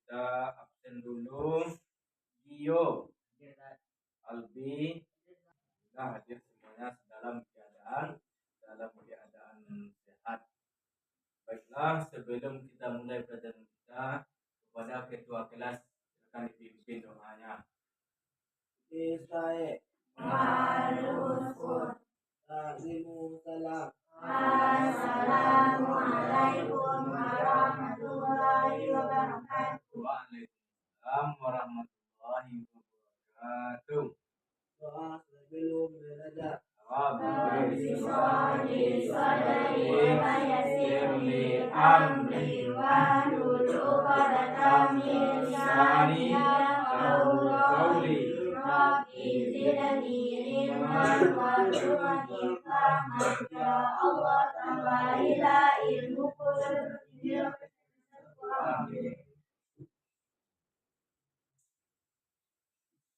kita absen dulu. Gio, Albi, sudah hadir semuanya dalam keadaan sehat. Baiklah, sebelum kita mulai pelajaran kita, kepada ketua kelas akan dipimpin doanya. Bismillah. Assalamualaikum warahmatullahi wabarakatuh. Waalaikumsalam warahmatullahi wabarakatuh. Doa sebelum belajar. Amri wa uqdatam min lisani yafqahu qawli. Rabbi zidni ilman warzuqni fahman. Ya Allah, tambahlah ilmuku seperti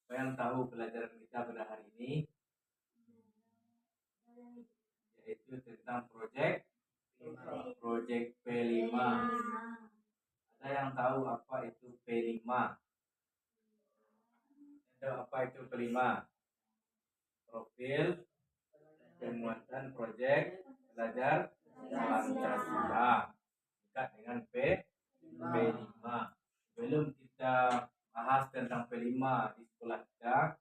Apa yang tahu pelajaran kita pada hari ini? Yaitu tentang proyek P5. Ada yang tahu apa itu P5? Ada apa itu P5? Profil penguatan proyek belajar Pancasila dekat dengan P5. Sebelum kita bahas tentang P5 di sekolah kita,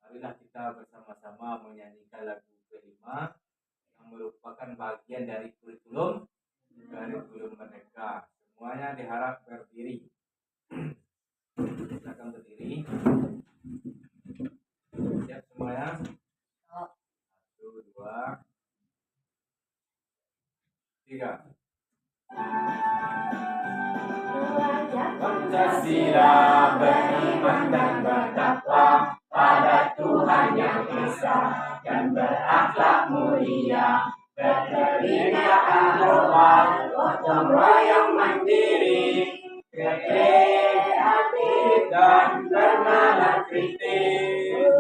marilah kita bersama-sama menyanyikan lagu P5 yang merupakan bagian dari kurikulum mereka. Semuanya diharap berdiri. Silakan berdiri. Siap semuanya? 1, 2, 3. Pancasila beriman dan bertakwa pada Tuhan Yang Esa dan berakhlak mulia, berkebinekaan global, gotong royong mandiri, kreatif dan bernalar kritis.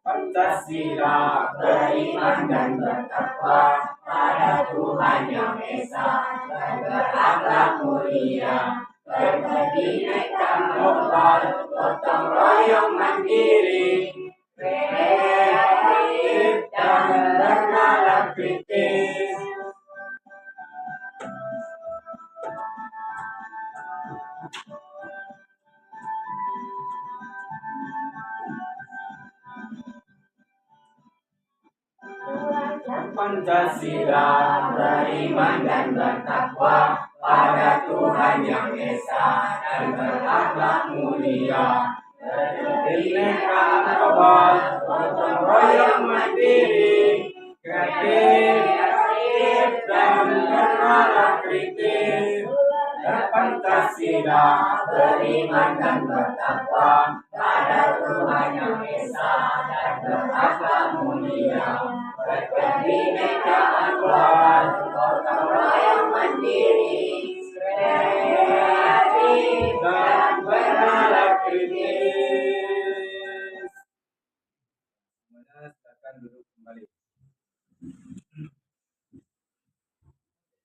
Pancasila beriman dan bertakwa pada Tuhan Yang Esa dan berakhlak mulia, berkebinekaan global, gotong royong mandiri, kreatif dan bernalar kritis. Pancasila beriman dan bertakwa pada Tuhan Yang Esa dan berakhlak mulia, berkebinekaan global, gotong royong mandiri, kreatif dan bernalar kritis. Pancasila beriman dan bertakwa pada Tuhan Yang Esa dan berakhlak mulia, berkebinekaan global, gotong royong mandiri, kreatif dan bernalar kritis. Semuanya silakan duduk kembali.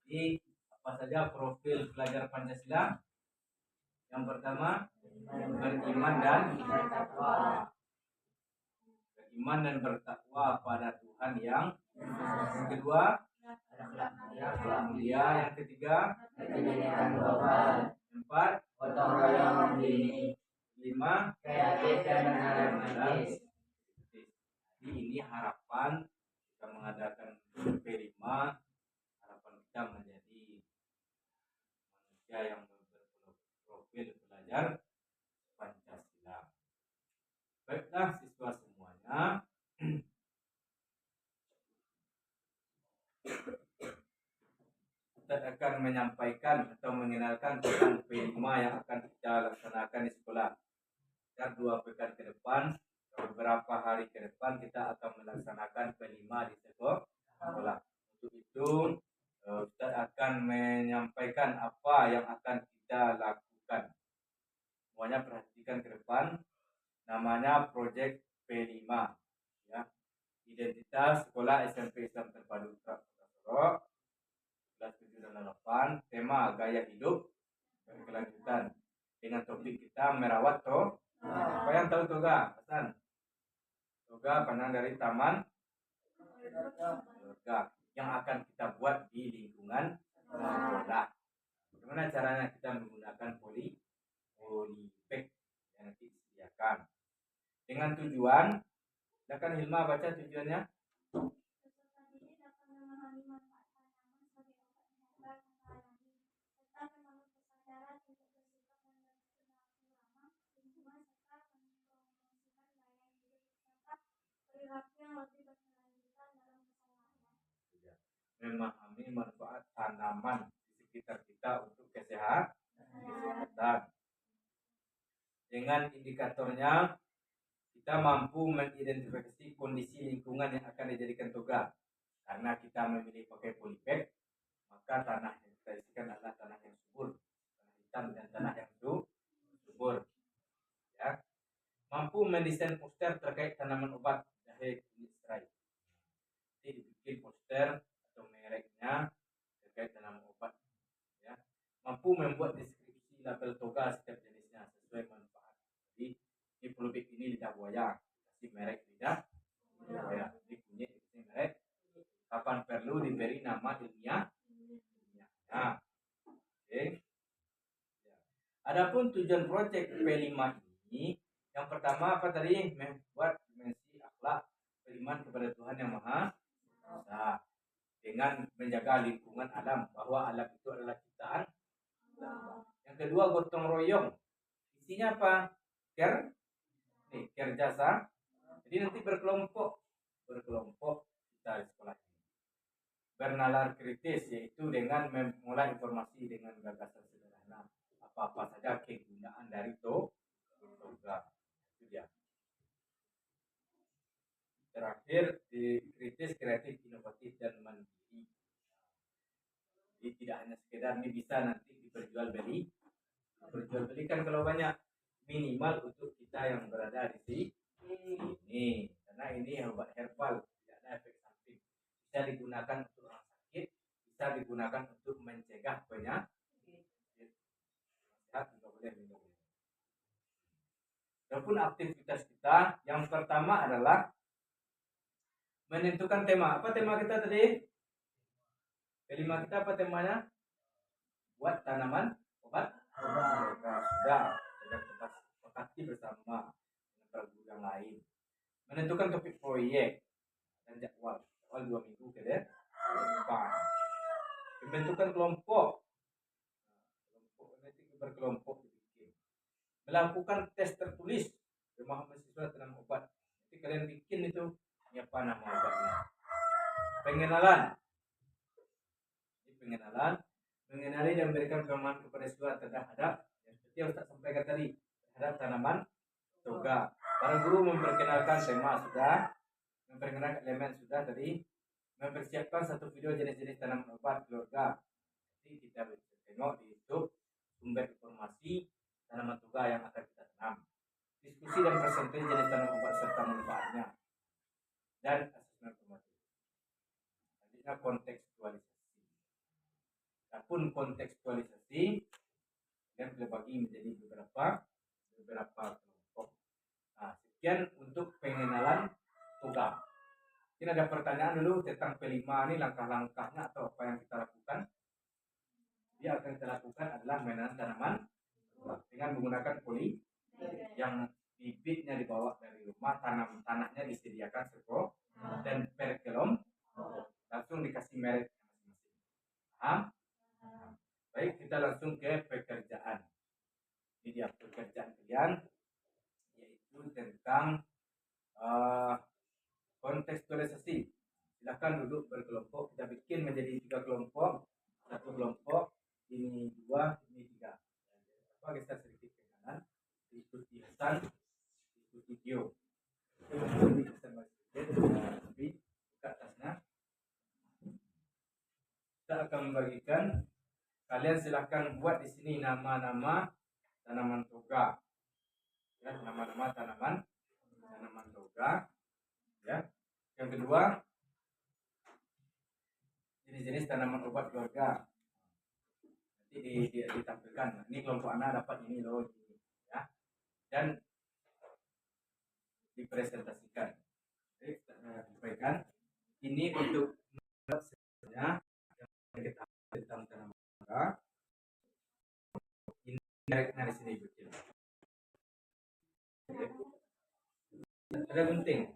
Jadi, apa saja profil pelajar Pancasila? Yang pertama, beriman dan bertakwa. Beriman dan bertakwa pada Tuhan Yang kedua, mulia. Yang ketiga, Kebinekaan global, 4, gotong royong mandiri, 5, kreatif dan bernalar kritis. Jadi ini harapan kita mengadakan P5, harapan kita menjadi manusia yang berprofil belajar Pancasila. Baiklah siswa semuanya, kita akan menyampaikan atau mengenalkan tentang P5 yang akan kita laksanakan di sekolah. Sekitar 2 pekan ke depan, beberapa hari ke depan kita akan melaksanakan P5 di sekolah. Untuk itu kita akan menyampaikan apa yang akan kita lakukan. Semuanya perhatikan ke depan. Namanya proyek P5, ya. Identitas Sekolah SMP Islam Terpadu Soro, kelas 7 dan 8. Tema gaya hidup berkelanjutan. dengan topik kita merawat toga. Apa yang tahu toga? Pesan. Toga panjang dari taman keluarga yang akan kita buat di lingkungan sekolah. Bagaimana caranya kita menggunakan polybag yang nanti disediakan dengan tujuan. Silakan Hilma baca tujuannya. Peserta didik dapat memahami manfaat tanaman sebagai obat herbal yang alami, serta membangun kesadaran untuk bersikap dan berperilaku ramah lingkungan serta mempromosikan gaya hidup serta perilaku yang lebih berkelanjutan dalam keseharian. Memahami manfaat tanaman di sekitar kita untuk kesehatan. Dengan indikatornya kita mampu mengidentifikasi kondisi lingkungan yang akan dijadikan toga. Karena kita memilih pakai polybag, maka tanah yang kita isikan adalah tanah yang subur, tanah hitam dan tanah yang subur. Ya. Mampu mendesain poster terkait tanaman obat jahe kunyit serai. Jadi dibikin poster atau mereknya terkait tanaman obat. Ya. Mampu membuat deskripsi label toga setiap jenisnya sesuai manfaat. Jadi di polybag ini lidah buaya, kasih merek lidah buaya. Di kunyit dikasih merek. Kapan perlu diberi nama ilmiah. Nah, okay. Ya. Adapun tujuan proyek P5 ini, yang pertama apa tadi? Membuat dimensi akhlak beriman kepada Tuhan Yang Maha Esa dengan menjaga lingkungan alam, bahwa alam itu adalah ciptaan Allah. Yang kedua, gotong royong. Isinya apa? Care jasa. Jadi nanti berkelompok kita di sekolah ini. Bernalar kritis, yaitu dengan memulai informasi dengan gagasan sederhana. Apa-apa saja kegunaan dari toga. Itu dia. Terakhir, di kritis, kreatif, inovatif, dan mandiri. Jadi tidak hanya sekedar ini bisa nanti diperjualbelikan kalau banyak, minimal untuk kita yang berada di sini. Karena ini obat herbal, tidak ada efek samping. Bisa digunakan untuk orang sakit, bisa digunakan untuk mencegah penyakit. Sehat juga boleh minum. Adapun aktivitas kita, yang pertama adalah menentukan tema. Apa tema kita tadi? Kelima kita apa temanya? Buat tanaman obat. Sudah kita sepakati bersama dengan para guru yang lain. Menentukan topik proyek dan jadwal 2 minggu ke depan. Pembentukan kelompok nanti berkelompok dibikin. Melakukan tes tertulis pemahaman siswa tentang obat. Nanti kalian bikin itu apa nama obatnya. Pengenalan, mengenali dan memberikan pemahaman kepada siswa terhadap yang seperti yang Ustaz sampaikan tadi, terhadap tanaman toga. Para guru memperkenalkan tema sudah, memperkenalkan elemen sudah tadi, mempersiapkan satu video jenis-jenis tanaman obat keluarga. Jadi kita bisa tengok di YouTube sumber informasi tanaman toga yang akan kita tanam, diskusi dan presentasi jenis tanaman obat serta manfaatnya, dan asesmen formatif. Selanjutnya kontekstualisasi. Adapun kontekstualisasi dan terbagi menjadi beberapa kelompok. Nah, sekian untuk pengenalan toga. Mungkin ada pertanyaan dulu tentang P5 ini, langkah-langkahnya atau apa yang kita lakukan. Dia akan kita lakukan adalah menanam tanaman dengan menggunakan poli yang bibitnya dibawa dari rumah, tanahnya disediakan sekolah dan per kelompok langsung dikasih merek masing-masing. Paham? Baik, kita langsung ke pekerjaan. Ini dia pekerjaan kalian, yaitu tentang kontekstualisasi. Silakan duduk berkelompok. Kita bikin menjadi 3 kelompok. Satu kelompok, ini 2, ini 3. Apa geser sedikit ke kanan, diikuti Hasan, diikuti Gio. Ini Hasan tapi buka tasnya. Kita akan membagikan. Kalian silakan buat di sini nama-nama tanaman toga. Ya, nama-nama tanaman toga. Ya. Yang kedua, jenis-jenis tanaman obat keluarga. Nanti ditampilkan. Ini kelompok anak dapat ini loh, ya, dan dipresentasikan. Jadi sampaikan ini untuk ya yang kita tentang tanaman mangga. Ini dari sini kecil. Ada penting.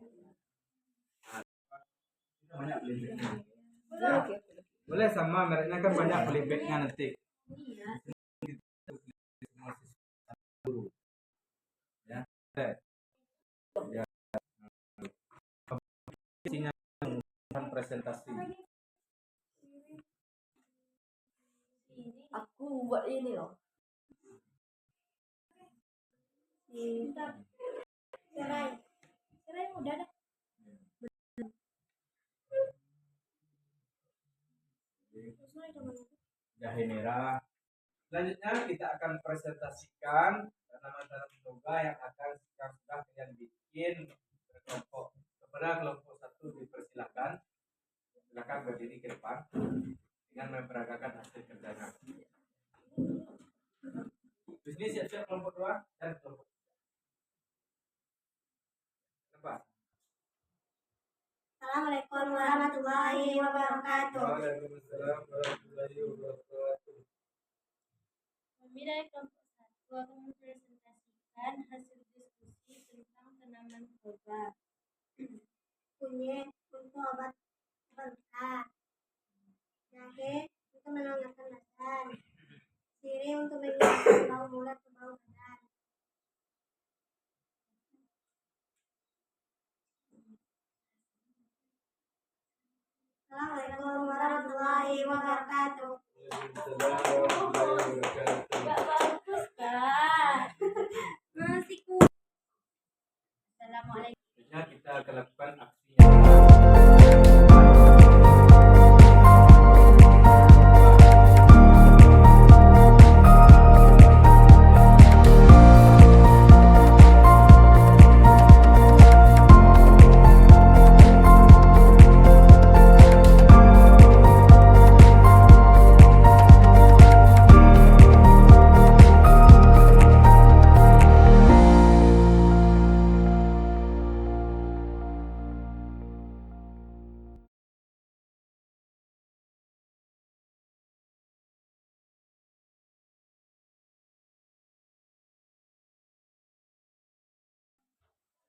Banyak pelipetnya. Boleh sama mereknya kan banyak pelipetnya nanti. Ya. Ya. Isinya presentasi. Aku buat ini loh. Serai mudah dah. Jahe merah. Selanjutnya kita akan presentasikan tanaman-tanaman toga yang sudah kalian bikin berkelompok. Kepada kelompok satu dipersilakan, silakan berdiri ke depan dengan memperagakan hasil kerjanya. Terus ini siap-siap kelompok dua dan kelompok tiga. Assalamualaikum warahmatullahi wabarakatuh. Waalaikumsalam warahmatullahi wabarakatuh. Memilih kelompok satu akan mempresentasikan hasil diskusi tentang tanaman toga. Kunyit untuk obat bengkak, jahe untuk menanggalkan badan, sirih untuk menghilangkan bau mulut ke bau badan. Assalamualaikum warahmatullahi wabarakatuh. Gak bagus kan? Masih kurang. Assalamualaikum. Selanjutnya kita akan lakukan aksinya.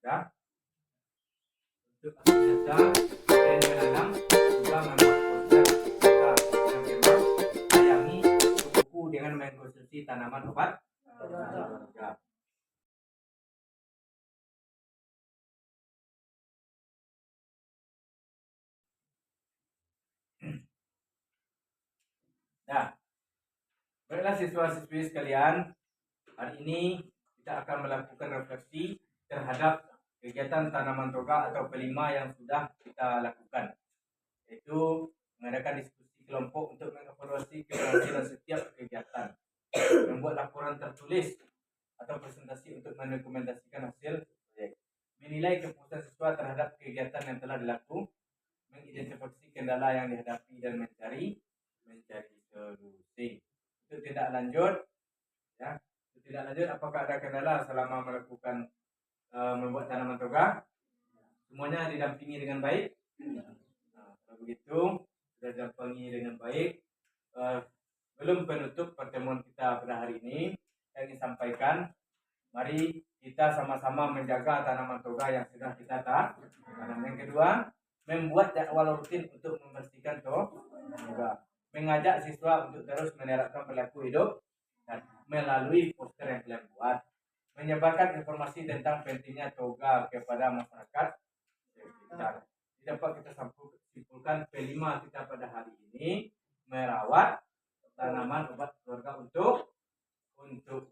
Ya. Untuk aksi nyata dan menanam juga membuat poster. Nah, yang memang sayangi buku dengan mengkonsumsi tanaman obat. Ya. Nah, baiklah siswa-siswi sekalian, hari ini kita akan melakukan refleksi terhadap kegiatan tanaman toga atau pelima yang sudah kita lakukan, yaitu mengadakan diskusi kelompok untuk mengevaluasi keberhasilan setiap kegiatan, membuat laporan tertulis atau presentasi untuk mendokumentasikan hasil proyek, menilai kepuasan siswa terhadap kegiatan yang telah dilakukan, mengidentifikasi kendala yang dihadapi dan mencari solusi. Untuk tindak lanjut, ya, untuk tindak lanjut apakah ada kendala selama melakukan membuat tanaman toga? Semuanya didampingi dengan baik. Nah, kalau begitu sudah didampingi dengan baik. Belum penutup pertemuan kita pada hari ini, saya ingin sampaikan, mari kita sama-sama menjaga tanaman toga yang sudah kita tanam. Yang kedua, membuat jadwal rutin untuk membersihkan toga. Mengajak siswa untuk terus menerapkan perilaku hidup dan melalui poster yang kalian buat, menyebarkan informasi tentang pentingnya toga kepada masyarakat sekitar. Dapat kita simpulkan kelima kita pada hari ini, merawat tanaman obat keluarga untuk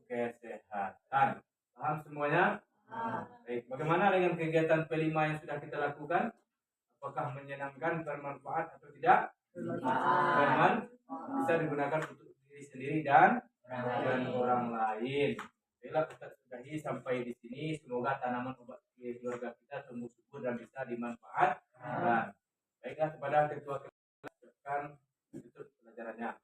kesehatan. Paham semuanya? Baik. Bagaimana dengan kegiatan kelima yang sudah kita lakukan? Apakah menyenangkan, bermanfaat atau tidak? Bermanfaat, bisa digunakan untuk diri sendiri dan orang lain. Baiklah, kita sudahi sampai di sini. Semoga tanaman obat keluarga kita tumbuh subur dan bisa dimanfaatkan. Baiklah, kepada ketua kelas tutup pelajarannya.